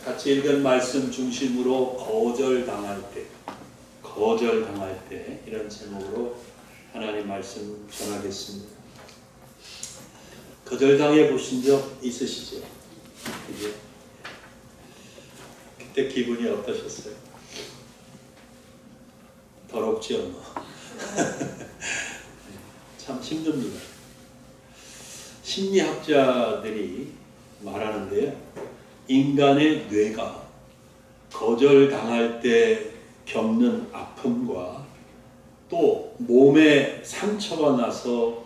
같이 읽은 말씀 중심으로 거절당할 때 이런 제목으로 하나님 말씀 전하겠습니다. 거절당해 보신 적 있으시죠? 그죠? 그때 기분이 어떠셨어요? 더럽지요, 뭐. 참 힘듭니다. 심리학자들이 말하는데요, 인간의 뇌가 거절당할 때 겪는 아픔과 또 몸에 상처가 나서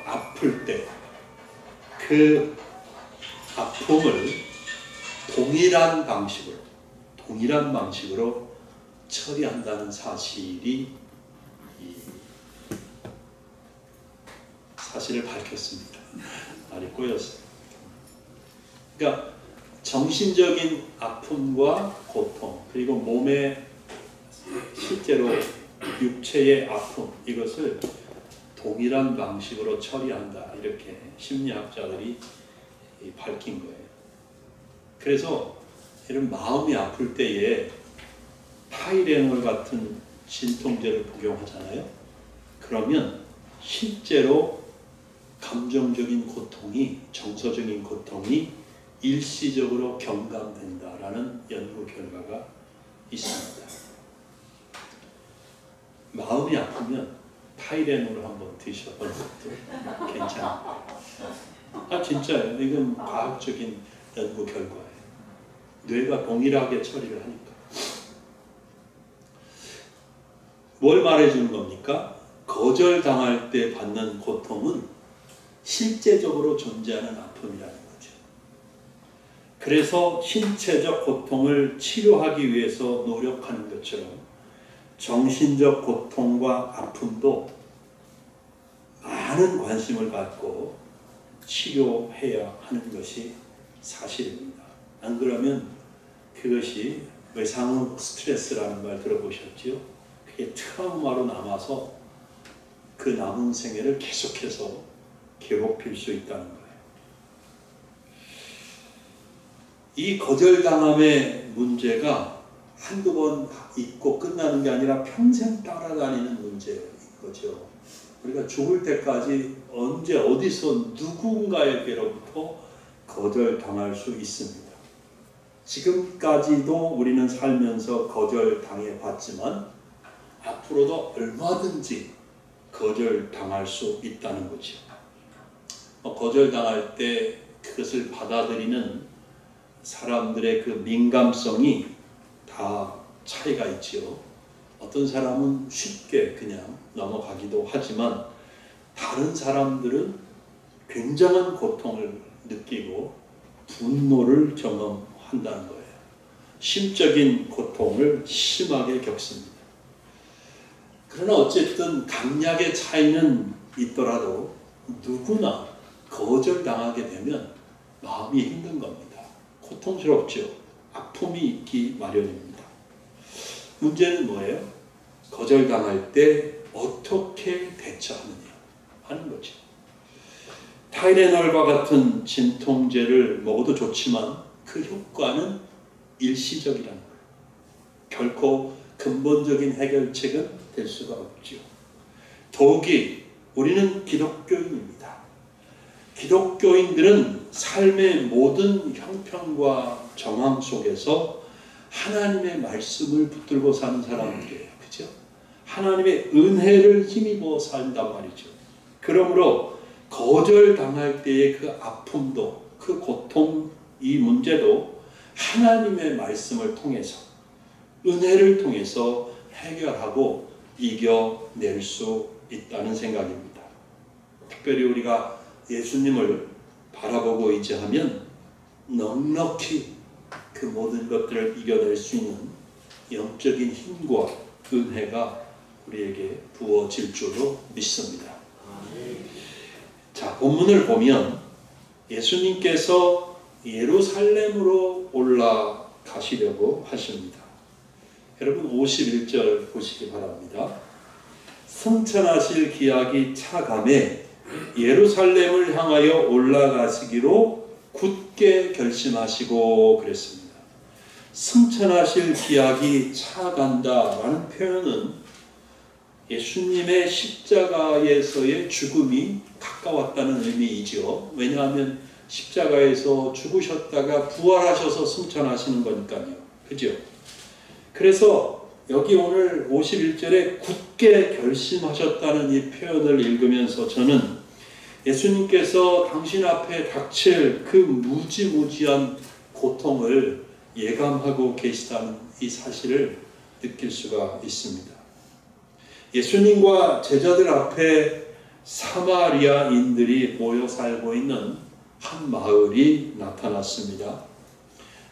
아플 때 그 아픔을 동일한 방식으로 처리한다는 사실이 사실을 밝혔습니다. 말이 꼬였어요. 그러니까 정신적인 아픔과 고통, 그리고 몸의 실제로 육체의 아픔, 이것을 동일한 방식으로 처리한다, 이렇게 심리학자들이 밝힌 거예요. 그래서 이런 마음이 아플 때에 타이레놀 같은 진통제를 복용하잖아요. 그러면 실제로 감정적인 고통이, 정서적인 고통이 일시적으로 경감된다라는 연구 결과가 있습니다. 마음이 아프면 타이레놀을 한번 드셔보는 것도 괜찮아요. 진짜요. 이건 과학적인 연구 결과예요. 뇌가 동일하게 처리를 하니까. 뭘 말해주는 겁니까? 거절당할 때 받는 고통은 실제적으로 존재하는 아픔이라는 거죠. 그래서 신체적 고통을 치료하기 위해서 노력하는 것처럼 정신적 고통과 아픔도 많은 관심을 갖고 치료해야 하는 것이 사실입니다. 안 그러면 그것이 외상 스트레스라는 말 들어보셨죠? 그게 트라우마로 남아서 그 남은 생애를 계속해서 괴롭힐 수 있다는 거예요. 이 거절당함의 문제가 한두 번 있고 끝나는 게 아니라 평생 따라다니는 문제인 거죠. 우리가 죽을 때까지 언제 어디서 누군가에게로부터 거절당할 수 있습니다. 지금까지도 우리는 살면서 거절당해 봤지만 앞으로도 얼마든지 거절당할 수 있다는 거죠. 거절당할 때 그것을 받아들이는 사람들의 그 민감성이 다 차이가 있지요. 어떤 사람은 쉽게 그냥 넘어가기도 하지만 다른 사람들은 굉장한 고통을 느끼고 분노를 경험한다는 거예요. 심적인 고통을 심하게 겪습니다. 그러나 어쨌든 강약의 차이는 있더라도 누구나 거절당하게 되면 마음이 힘든 겁니다. 고통스럽죠. 아픔이 있기 마련입니다. 문제는 뭐예요? 거절당할 때 어떻게 대처하느냐 하는 거죠. 타이레놀과 같은 진통제를 먹어도 좋지만 그 효과는 일시적이라는 거예요. 결코 근본적인 해결책은 될 수가 없죠. 더욱이 우리는 기독교인입니다. 기독교인들은 삶의 모든 형편과 정황 속에서 하나님의 말씀을 붙들고 사는 사람들이에요. 그죠? 하나님의 은혜를 힘입어 산단 말이죠. 그러므로 거절당할 때의 그 아픔도, 그 고통, 이 문제도 하나님의 말씀을 통해서, 은혜를 통해서 해결하고 이겨낼 수 있다는 생각입니다. 특별히 우리가 예수님을 바라보고 의지하면 넉넉히 그 모든 것들을 이겨낼 수 있는 영적인 힘과 은혜가 우리에게 부어질 줄로 믿습니다. 자, 본문을 보면 예수님께서 예루살렘으로 올라가시려고 하십니다. 여러분 51절 보시기 바랍니다. 승천하실 기약이 차감해 예루살렘을 향하여 올라가시기로 굳게 결심하시고 그랬습니다. 승천하실 기약이 차간다라는 표현은 예수님의 십자가에서의 죽음이 가까웠다는 의미이죠. 왜냐하면 십자가에서 죽으셨다가 부활하셔서 승천하시는 거니까요. 그죠? 그래서 여기 오늘 51절에 굳게 결심하셨다는 이 표현을 읽으면서 저는 예수님께서 당신 앞에 닥칠 그 무지무지한 고통을 예감하고 계시다는 이 사실을 느낄 수가 있습니다. 예수님과 제자들 앞에 사마리아인들이 모여 살고 있는 한 마을이 나타났습니다.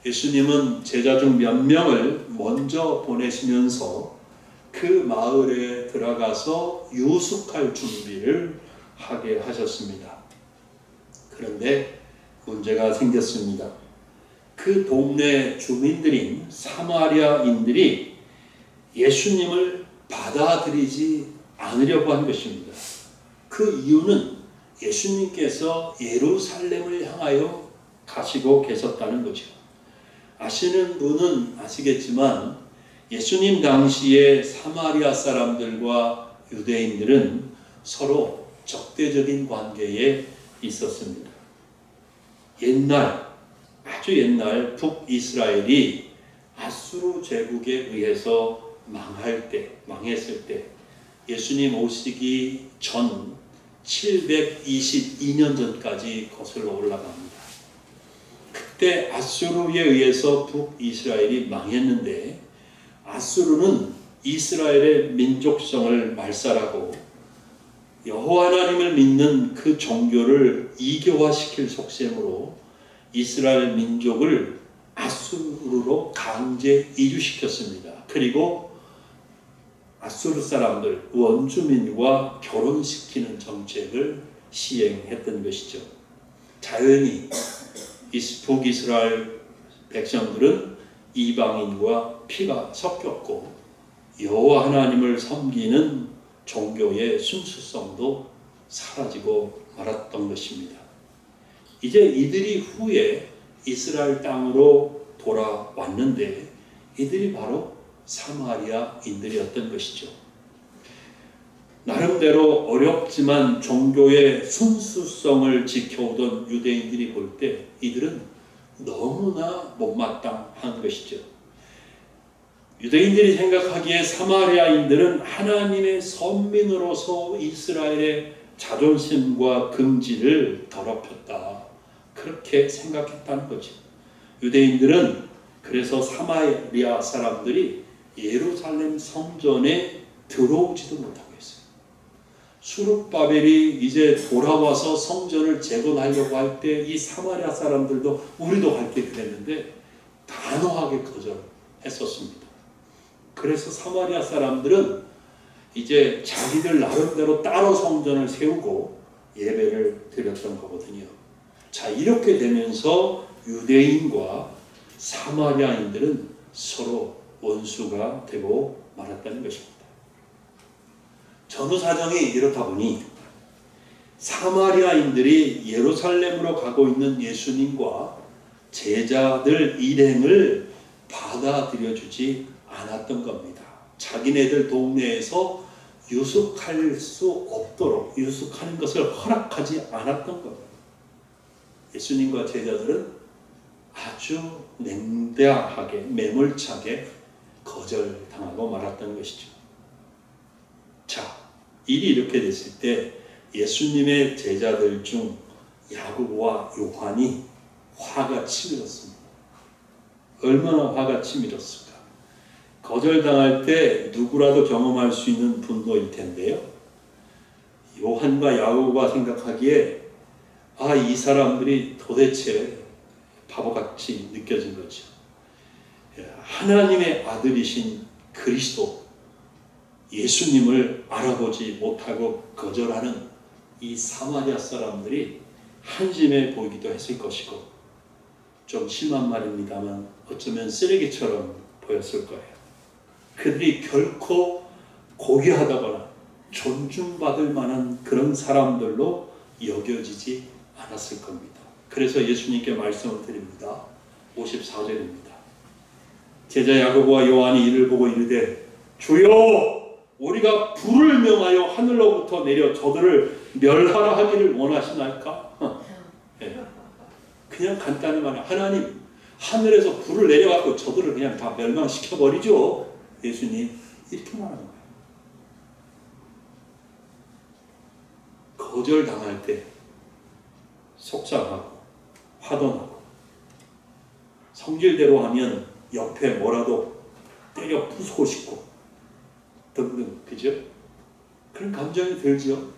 예수님은 제자 중 몇 명을 먼저 보내시면서 그 마을에 들어가서 유숙할 준비를 하게 하셨습니다. 그런데 문제가 생겼습니다. 그 동네 주민들인 사마리아인들이 예수님을 받아들이지 않으려고 한 것입니다. 그 이유는 예수님께서 예루살렘을 향하여 가시고 계셨다는 거죠. 아시는 분은 아시겠지만 예수님 당시에 사마리아 사람들과 유대인들은 서로 적대적인 관계에 있었습니다. 아주 옛날 북이스라엘이 아수르 제국에 의해서 망했을 때 예수님 오시기 전 722년 전까지 거슬러 올라갑니다. 그때 아수르에 의해서 북이스라엘이 망했는데 아수르는 이스라엘의 민족성을 말살하고 여호와 하나님을 믿는 그 종교를 이교화시킬 속셈으로 이스라엘 민족을 아수르로 강제 이주시켰습니다. 그리고 아수르 사람들, 원주민과 결혼시키는 정책을 시행했던 것이죠. 자연히 북이스라엘 백성들은 이방인과 피가 섞였고 여호와 하나님을 섬기는 종교의 순수성도 사라지고 말았던 것입니다. 이제 이들이 후에 이스라엘 땅으로 돌아왔는데 이들이 바로 사마리아인들이었던 것이죠. 나름대로 어렵지만 종교의 순수성을 지켜오던 유대인들이 볼 때 이들은 너무나 못마땅한 것이죠. 유대인들이 생각하기에 사마리아인들은 하나님의 선민으로서 이스라엘의 자존심과 긍지를 더럽혔다. 그렇게 생각했다는 거죠. 유대인들은 그래서 사마리아 사람들이 예루살렘 성전에 들어오지도 못하고 있어요. 수룹바벨이 이제 돌아와서 성전을 재건하려고 할 때 이 사마리아 사람들도 우리도 갈게 그랬는데 단호하게 거절했었습니다. 그래서 사마리아 사람들은 이제 자기들 나름대로 따로 성전을 세우고 예배를 드렸던 거거든요. 자, 이렇게 되면서 유대인과 사마리아인들은 서로 원수가 되고 말았다는 것입니다. 전후 사정이 이렇다 보니 사마리아인들이 예루살렘으로 가고 있는 예수님과 제자들 일행을 받아들여주지 않았던 겁니다. 자기네들 동네에서 유숙할 수 없도록 유숙하는 것을 허락하지 않았던 겁니다. 예수님과 제자들은 아주 냉대하게 매몰차게 거절당하고 말았던 것이죠. 자, 일이 이렇게 됐을 때 예수님의 제자들 중 야고보와 요한이 화가 치밀었습니다. 얼마나 화가 치밀었을까? 거절당할 때 누구라도 경험할 수 있는 분노일 텐데요. 요한과 야고보가 생각하기에 이 사람들이 도대체 바보같이 느껴진 거죠. 하나님의 아들이신 그리스도 예수님을 알아보지 못하고 거절하는 이 사마리아 사람들이 한심해 보이기도 했을 것이고 좀 심한 말입니다만 어쩌면 쓰레기처럼 보였을 거예요. 그들이 결코 고귀하다거나 존중받을 만한 그런 사람들로 여겨지지 않았을 겁니다. 그래서 예수님께 말씀을 드립니다. 54절입니다. 제자 야고보와 요한이 이를 보고 이르되 주여 우리가 불을 명하여 하늘로부터 내려 저들을 멸하라 하기를 원하시나이까? 네. 그냥 간단히 말해 하나님 하늘에서 불을 내려갖고 저들을 그냥 다 멸망시켜버리죠. 예수님 이렇게 말하는 거예요. 거절당할 때 속상하고 화도 성질대로 하면 옆에 뭐라도 때려 부수고 싶고 등등, 그죠? 그런 감정이 들죠.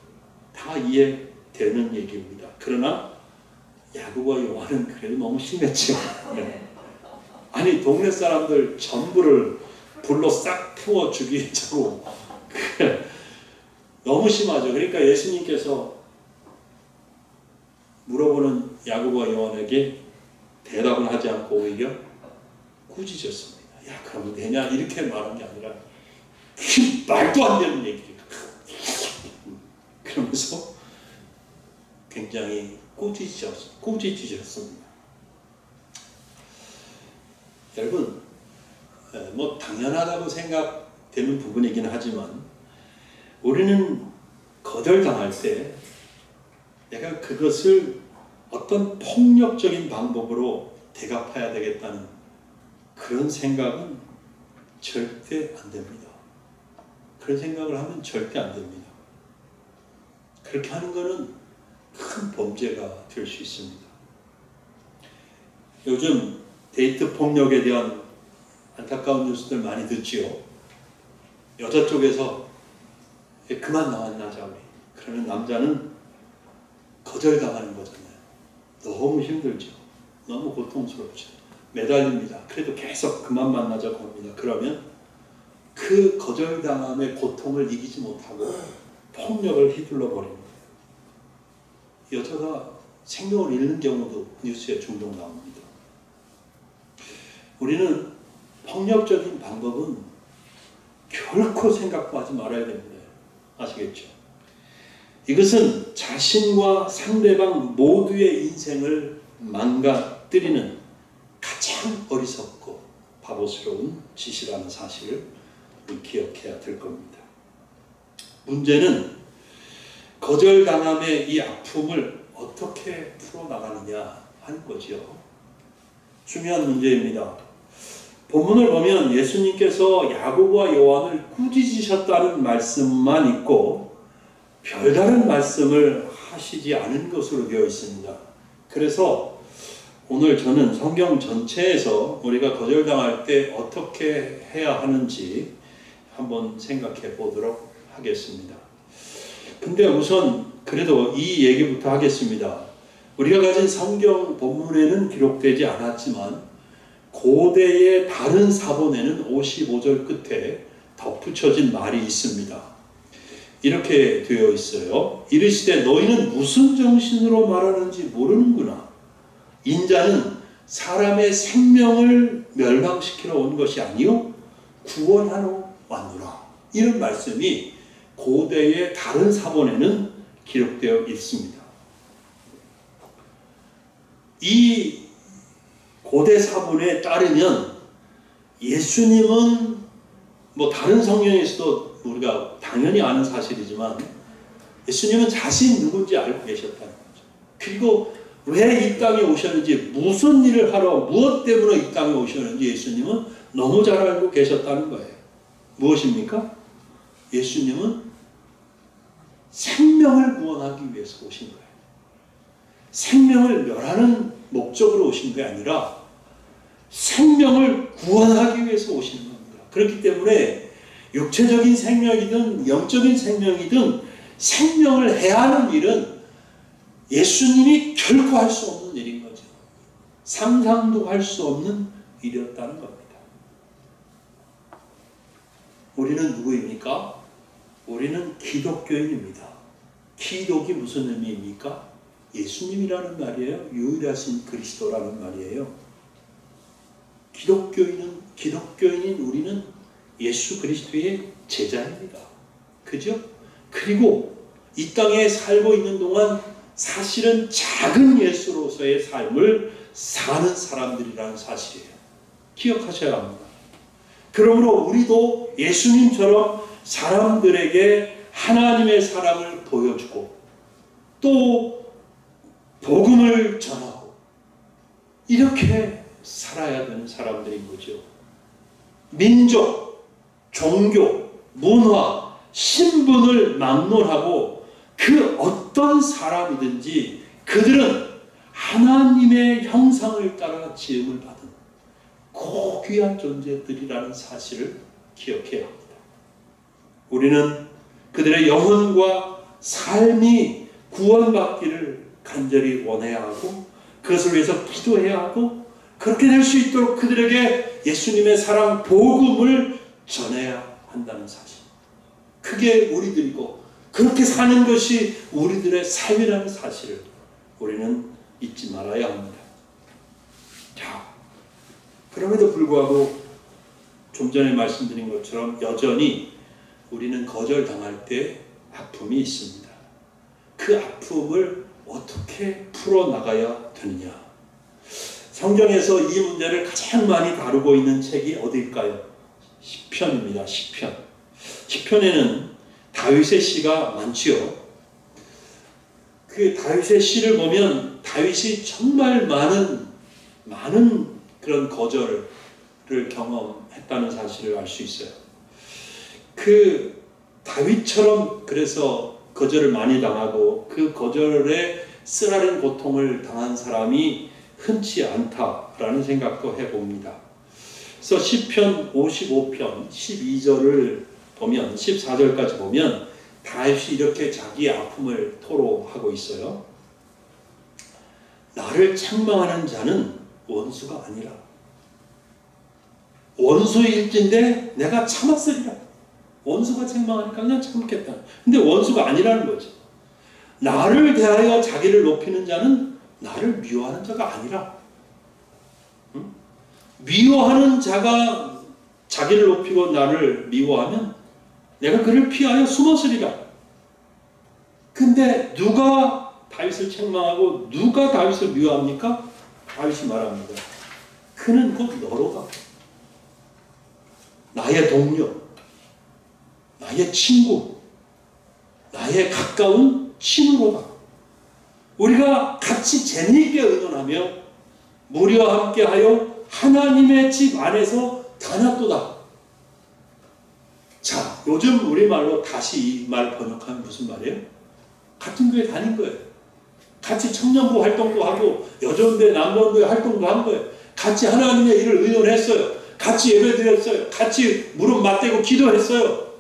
다 이해되는 얘기입니다. 그러나 야고보와 요한은 그래도 너무 심했죠. 네. 아니 동네 사람들 전부를 불로 싹 태워 죽이자고 너무 심하죠. 그러니까 예수님께서 물어보는 야고보와 요한에게 대답을 하지 않고 오히려 꾸짖었습니다. 야 그러면 되냐? 이렇게 말한 게 아니라 말도 안 되는 얘기를 그러면서 굉장히 꾸짖으셨습니다. 여러분 뭐 당연하다고 생각되는 부분이긴 하지만 우리는 거절당할 때 내가 그것을 어떤 폭력적인 방법으로 대갚아야 되겠다는 그런 생각은 절대 안 됩니다. 그런 생각을 하면 절대 안 됩니다. 그렇게 하는 것은 큰 범죄가 될 수 있습니다. 요즘 데이트 폭력에 대한 안타까운 뉴스들 많이 듣지요. 여자 쪽에서 그만 만나자 우리. 그러면 남자는 거절당하는 거잖아요. 너무 힘들죠. 너무 고통스럽죠. 매달립니다. 그래도 계속 그만 만나자고 합니다. 그러면 그 거절당함의 고통을 이기지 못하고 폭력을 휘둘러 버립니다. 여자가 생명을 잃는 경우도 뉴스에 종종 나옵니다. 우리는 폭력적인 방법은 결코 생각도 하지 말아야 됩니다. 아시겠죠? 이것은 자신과 상대방 모두의 인생을 망가뜨리는 가장 어리석고 바보스러운 짓이라는 사실을 기억해야 될 겁니다. 문제는 거절당함의 이 아픔을 어떻게 풀어나가느냐 하는 거죠. 중요한 문제입니다. 본문을 보면 예수님께서 야고보와 요한을 꾸짖으셨다는 말씀만 있고 별다른 말씀을 하시지 않은 것으로 되어 있습니다. 그래서 오늘 저는 성경 전체에서 우리가 거절당할 때 어떻게 해야 하는지 한번 생각해 보도록 하겠습니다. 근데 우선 그래도 이 얘기부터 하겠습니다. 우리가 가진 성경 본문에는 기록되지 않았지만 고대의 다른 사본에는 55절 끝에 덧붙여진 말이 있습니다. 이렇게 되어 있어요. 이르시되 너희는 무슨 정신으로 말하는지 모르는구나. 인자는 사람의 생명을 멸망시키러 온 것이 아니요 구원하러 왔노라. 이런 말씀이 고대의 다른 사본에는 기록되어 있습니다. 이 고대 사본에 따르면 예수님은 뭐 다른 성경에서도 우리가 당연히 아는 사실이지만 예수님은 자신이 누군지 알고 계셨다는 거죠. 그리고 왜 이 땅에 오셨는지, 무슨 일을 하러, 무엇 때문에 이 땅에 오셨는지 예수님은 너무 잘 알고 계셨다는 거예요. 무엇입니까? 예수님은 생명을 구원하기 위해서 오신 거예요. 생명을 멸하는 목적으로 오신 게 아니라 생명을 구원하기 위해서 오시는 겁니다. 그렇기 때문에 육체적인 생명이든 영적인 생명이든 생명을 해하는 일은 예수님이 결코 할 수 없는 일인 거죠. 상상도 할 수 없는 일이었다는 겁니다. 우리는 누구입니까? 우리는 기독교인입니다. 기독이 무슨 의미입니까? 예수님이라는 말이에요. 유일하신 그리스도라는 말이에요. 기독교인인 우리는 예수 그리스도의 제자입니다. 그죠? 그리고 이 땅에 살고 있는 동안 사실은 작은 예수로서의 삶을 사는 사람들이라는 사실이에요. 기억하셔야 합니다. 그러므로 우리도 예수님처럼 사람들에게 하나님의 사랑을 보여주고 또 복음을 전하고 이렇게 살아야 되는 사람들인 거죠. 민족, 종교, 문화, 신분을 막론하고 그 어떤 사람이든지 그들은 하나님의 형상을 따라 지음을 받은 고귀한 존재들이라는 사실을 기억해야 합니다. 우리는 그들의 영혼과 삶이 구원받기를 간절히 원해야 하고 그것을 위해서 기도해야 하고 그렇게 될 수 있도록 그들에게 예수님의 사랑 복음을 전해야 한다는 사실. 그게 우리들이고 그렇게 사는 것이 우리들의 삶이라는 사실을 우리는 잊지 말아야 합니다. 자, 그럼에도 불구하고 좀 전에 말씀드린 것처럼 여전히 우리는 거절당할 때 아픔이 있습니다. 그 아픔을 어떻게 풀어나가야 되느냐. 성경에서 이 문제를 가장 많이 다루고 있는 책이 어디일까요? 시편입니다. 시편. 시편에는 다윗의 시가 많지요. 그 다윗의 시를 보면 다윗이 정말 많은 그런 거절을 경험했다는 사실을 알 수 있어요. 그 다윗처럼 그래서 거절을 많이 당하고 그 거절에 쓰라린 고통을 당한 사람이 흔치 않다라는 생각도 해봅니다. 그래서 시편 55편 12절을 보면 14절까지 보면 다윗이 이렇게 자기 아픔을 토로하고 있어요. 나를 책망하는 자는 원수가 아니라 원수일진데 내가 참았으리라. 원수가 책망하니까 그냥 참겠다. 근데 원수가 아니라는 거죠. 나를 대하여 자기를 높이는 자는 나를 미워하는 자가 아니라 미워하는 자가 자기를 높이고 나를 미워하면 내가 그를 피하여 숨었으리라. 근데 누가 다윗을 책망하고 누가 다윗을 미워합니까? 다윗이 말합니다. 그는 곧 너로다. 나의 동료, 나의 친구, 나의 가까운 친구로다. 우리가 같이 재미있게 의논하며 무리와 함께하여 하나님의 집 안에서 다녔도다. 자, 요즘 우리말로 다시 이 말 번역하면 무슨 말이에요? 같은 교회 다닌 거예요. 같이 청년부 활동도 하고 여전대 남전대 활동도 한 거예요. 같이 하나님의 일을 의논했어요. 같이 예배드렸어요. 같이 무릎 맞대고 기도했어요.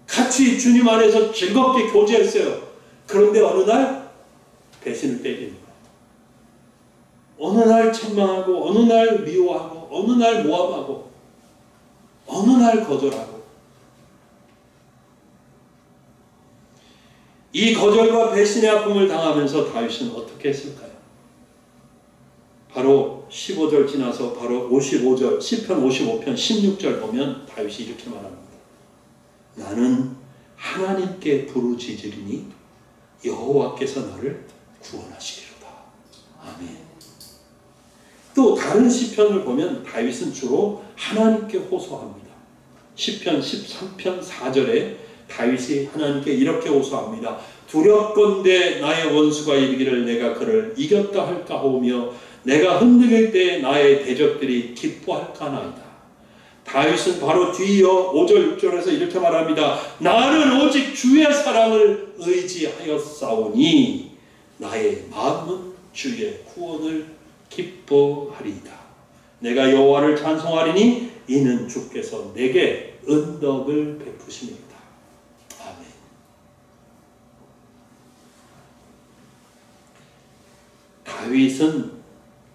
같이 주님 안에서 즐겁게 교제했어요. 그런데 어느 날 배신을 때리는 거예요. 어느 날 책망하고 어느 날 미워하고 어느 날 모함하고 어느 날 거절하고 이 거절과 배신의 아픔을 당하면서 다윗은 어떻게 했을까요? 바로 15절 지나서 바로 55절 시편 55편 16절 보면 다윗이 이렇게 말합니다. 나는 하나님께 부르짖으리니 여호와께서 나를 구원하시리로다. 아멘. 또 다른 시편을 보면 다윗은 주로 하나님께 호소합니다. 시편 13편 4절에 다윗이 하나님께 이렇게 호소합니다. 두렵건대 나의 원수가 이르기를 내가 그를 이겼다 할까 하오며 내가 흔들릴 때 나의 대적들이 기뻐할까나이다. 다윗은 바로 뒤이어 5절 6절에서 이렇게 말합니다. 나는 오직 주의 사랑을 의지하였사오니 나의 마음은 주의 구원을 기뻐하리이다. 내가 여호와를 찬송하리니 이는 주께서 내게 은덕을 베푸심이다. 아멘. 다윗은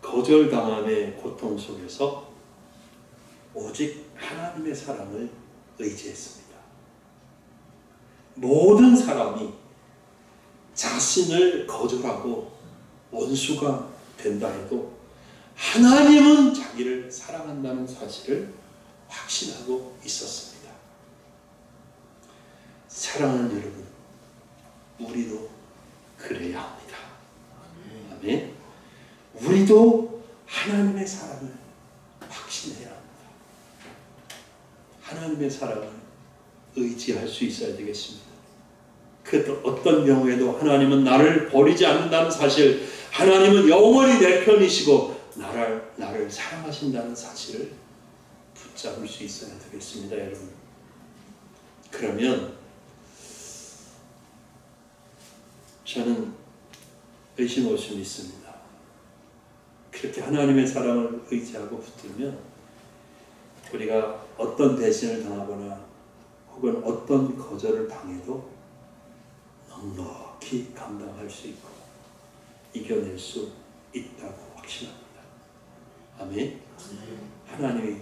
거절당함의 고통 속에서 오직 하나님의 사랑을 의지했습니다. 모든 사람이 자신을 거절하고 원수가 된다 해도 하나님은 자기를 사랑한다는 사실을 확신하고 있었습니다. 사랑하는 여러분, 우리도 그래야 합니다. 아멘. 우리도 하나님의 사랑을 확신해야 합니다. 하나님의 사랑을 의지할 수 있어야 되겠습니다. 그 어떤 경우에도 하나님은 나를 버리지 않는다는 사실, 하나님은 영원히 내 편이시고 나를 사랑하신다는 사실을 붙잡을 수 있어야 되겠습니다, 여러분. 그러면 저는 의심 없이 믿습니다. 그렇게 하나님의 사랑을 의지하고 붙들면 우리가 어떤 배신을 당하거나 혹은 어떤 거절을 당해도 넉넉히 감당할 수 있고 이겨낼 수 있다고 확신합니다. 아멘. 하나님이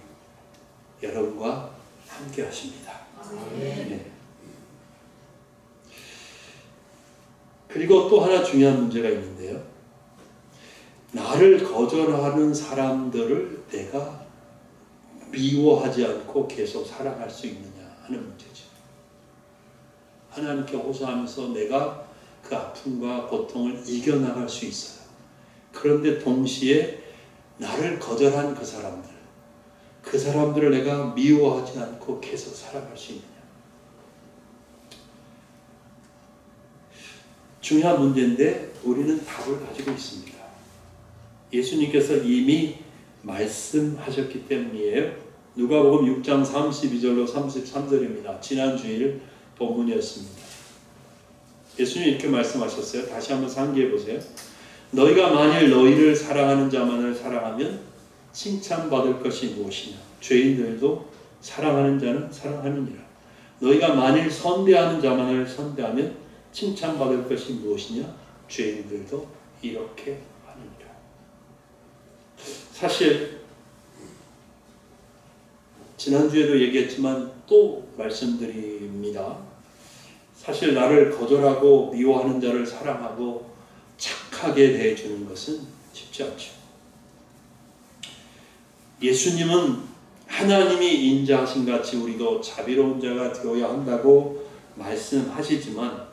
여러분과 함께 하십니다. 네. 그리고 또 하나 중요한 문제가 있는데요. 나를 거절하는 사람들을 내가 미워하지 않고 계속 사랑할 수 있느냐 하는 문제죠. 하나님께 호소하면서 내가 그 아픔과 고통을 이겨나갈 수 있어요. 그런데 동시에 나를 거절한 그 사람들을 내가 미워하지 않고 계속 살아갈 수 있느냐. 중요한 문제인데 우리는 답을 가지고 있습니다. 예수님께서 이미 말씀하셨기 때문이에요. 누가복음 6장 32절로 33절입니다. 지난 주일 본문이었습니다. 예수님 이렇게 말씀하셨어요. 다시 한번 상기해 보세요. 너희가 만일 너희를 사랑하는 자만을 사랑하면 칭찬받을 것이 무엇이냐. 죄인들도 사랑하는 자는 사랑하느니라. 너희가 만일 선대하는 자만을 선대하면 칭찬받을 것이 무엇이냐. 죄인들도 이렇게 하느니라. 사실 지난주에도 얘기했지만 또 말씀드립니다. 사실 나를 거절하고 미워하는 자를 사랑하고 착하게 대해주는 것은 쉽지 않죠. 예수님은 하나님이 인자하신 같이 우리도 자비로운 자가 되어야 한다고 말씀하시지만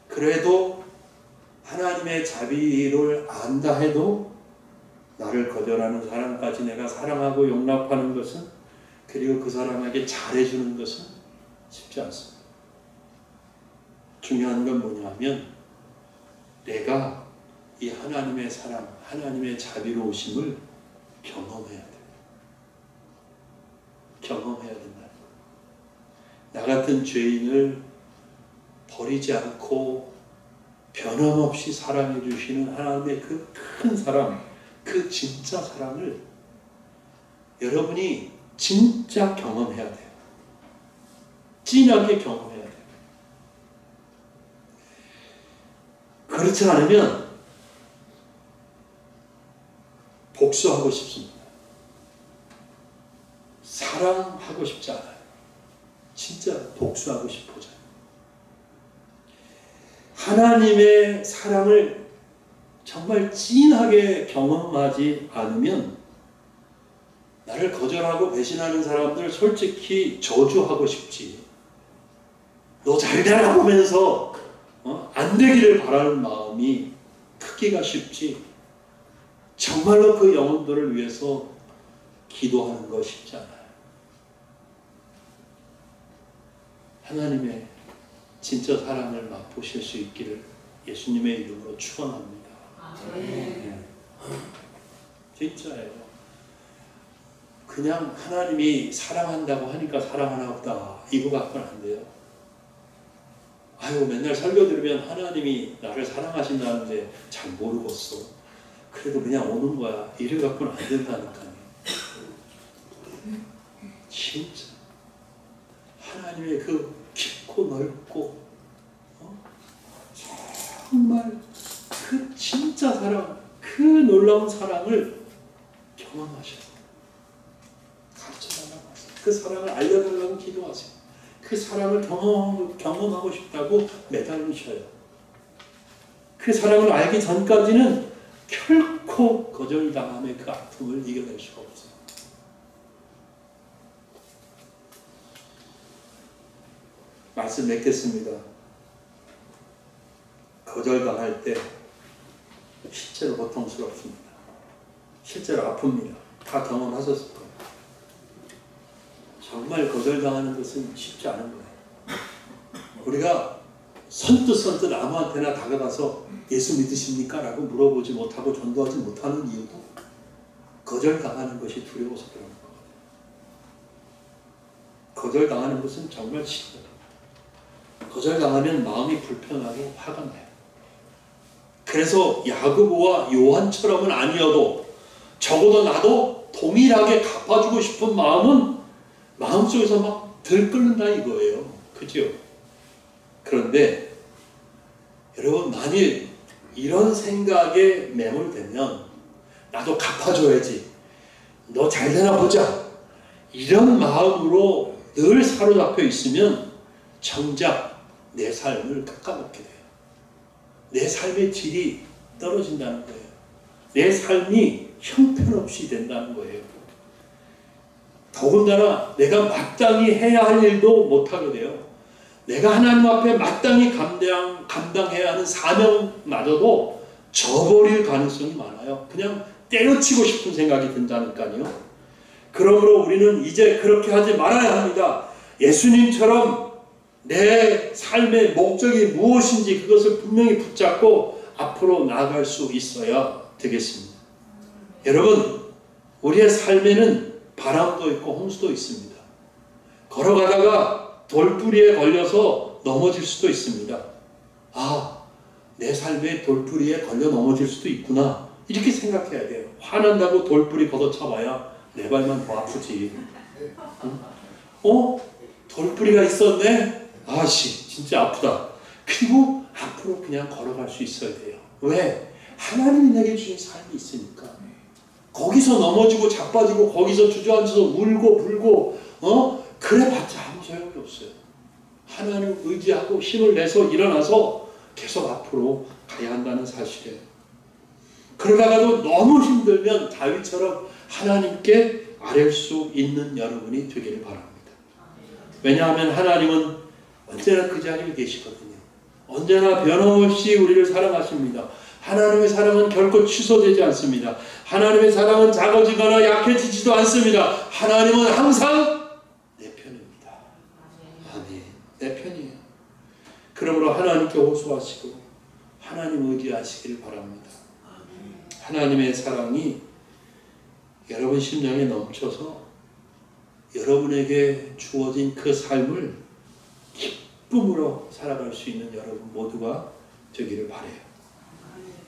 그래도 하나님의 자비를 안다 해도 나를 거절하는 사람까지 내가 사랑하고 용납하는 것은, 그리고 그 사람에게 잘해주는 것은 쉽지 않습니다. 중요한 건 뭐냐면 내가 이 하나님의 사랑, 하나님의 자비로우심을 경험해야 돼요. 경험해야 된다. 나 같은 죄인을 버리지 않고 변함없이 사랑해 주시는 하나님의 그 큰 사랑, 그 진짜 사랑을 여러분이 진짜 경험해야 돼요. 진하게 경험해야 돼요. 그렇지 않으면 복수하고 싶습니다. 사랑하고 싶지 않아요. 진짜 복수하고 싶어져요. 하나님의 사랑을 정말 진하게 경험하지 않으면 나를 거절하고 배신하는 사람들 솔직히 저주하고 싶지. 너 잘되라 보면서 안 되기를 바라는 마음이 크기가 쉽지. 정말로 그 영혼들을 위해서 기도하는 거 쉽지 않아요. 하나님의 진짜 사랑을 맛보실 수 있기를 예수님의 이름으로 축원합니다. 네. 진짜예요. 그냥 하나님이 사랑한다고 하니까 사랑하나 보다 이거 갖고는 안 돼요. 아유 맨날 설교 들으면 하나님이 나를 사랑하신다는데 잘 모르겠어. 그래도 그냥 오는 거야. 이래 갖고는 안 된다니까요. 진짜 하나님의 그 깊고 넓고 정말 그 진짜 사랑, 그 놀라운 사랑을 경험하셔요. 가르쳐달라고 하세요. 그 사랑을 알려달라고 기도하세요. 그 사랑을 경험하고 싶다고 매달리셔요. 그 사랑을 알기 전까지는 결코 거절당함의 그 아픔을 이겨낼 수가 없어요. 말씀 맺겠습니다. 거절당할 때 실제로 고통스럽습니다. 실제로 아픕니다. 다 경험하셨을 거예요. 정말 거절당하는 것은 쉽지 않은 거예요. 우리가 선뜻 아무한테나 다가가서 예수 믿으십니까? 라고 물어보지 못하고 전도하지 못하는 이유도 거절당하는 것이 두려워서 그런 거예요. 거절당하는 것은 정말 싫어요. 거절당하면 마음이 불편하고 화가 나요. 그래서 야고보와 요한처럼은 아니어도 적어도 나도 동일하게 갚아주고 싶은 마음은 마음속에서 막 들끓는다 이거예요. 그죠? 그런데 여러분, 만일 이런 생각에 매몰되면 나도 갚아줘야지, 너 잘되나 보자, 이런 마음으로 늘 사로잡혀 있으면 정작 내 삶을 깎아먹게 돼요. 내 삶의 질이 떨어진다는 거예요. 내 삶이 형편없이 된다는 거예요. 더군다나 내가 마땅히 해야 할 일도 못하게 돼요. 내가 하나님 앞에 마땅히 감당해야 하는 사명마저도 저버릴 가능성이 많아요. 그냥 때려치고 싶은 생각이 든다니까요. 그러므로 우리는 이제 그렇게 하지 말아야 합니다. 예수님처럼 내 삶의 목적이 무엇인지 그것을 분명히 붙잡고 앞으로 나아갈 수 있어야 되겠습니다. 여러분, 우리의 삶에는 바람도 있고 홍수도 있습니다. 걸어가다가 돌뿌리에 걸려서 넘어질 수도 있습니다. 아, 내 삶의 돌뿌리에 걸려 넘어질 수도 있구나, 이렇게 생각해야 돼요. 화난다고 돌뿌리 걷어차봐야 내 발만 더 아프지. 돌뿌리가 있었네? 아씨, 진짜 아프다. 그리고 앞으로 그냥 걸어갈 수 있어야 돼요. 왜? 하나님이 내게 주신 삶이 있으니까. 거기서 넘어지고 자빠지고 거기서 주저앉아서 울고 불고 그래봤자 아무 소용이 없어요. 하나님 의지하고 힘을 내서 일어나서 계속 앞으로 가야 한다는 사실이에요. 그러다가도 너무 힘들면 다윗처럼 하나님께 아뢰 수 있는 여러분이 되기를 바랍니다. 왜냐하면 하나님은 언제나 그 자리에 계시거든요. 언제나 변함없이 우리를 사랑하십니다. 하나님의 사랑은 결코 취소되지 않습니다. 하나님의 사랑은 작아지거나 약해지지도 않습니다. 하나님은 항상 내 편입니다. 아멘. 내 편이에요. 그러므로 하나님께 호소하시고 하나님 의지하시기를 바랍니다. 하나님의 사랑이 여러분 심장에 넘쳐서 여러분에게 주어진 그 삶을 기쁨으로 살아갈 수 있는 여러분 모두가 되기를 바라요.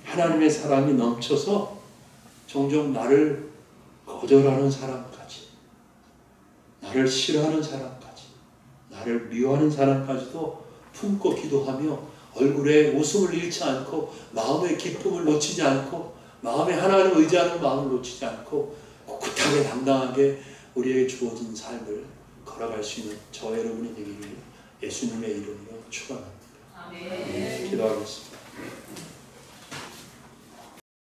하나님의 사랑이 넘쳐서 종종 나를 거절하는 사람까지, 나를 싫어하는 사람까지, 나를 미워하는 사람까지도 품고 기도하며 얼굴에 웃음을 잃지 않고 마음의 기쁨을 놓치지 않고 마음에 하나님을 의지하는 마음을 놓치지 않고 꿋꿋하게 당당하게 우리에게 주어진 삶을 걸어갈 수 있는 저 여러분이 되기를 예수님의 이름으로 축원합니다. 기도하겠습니다.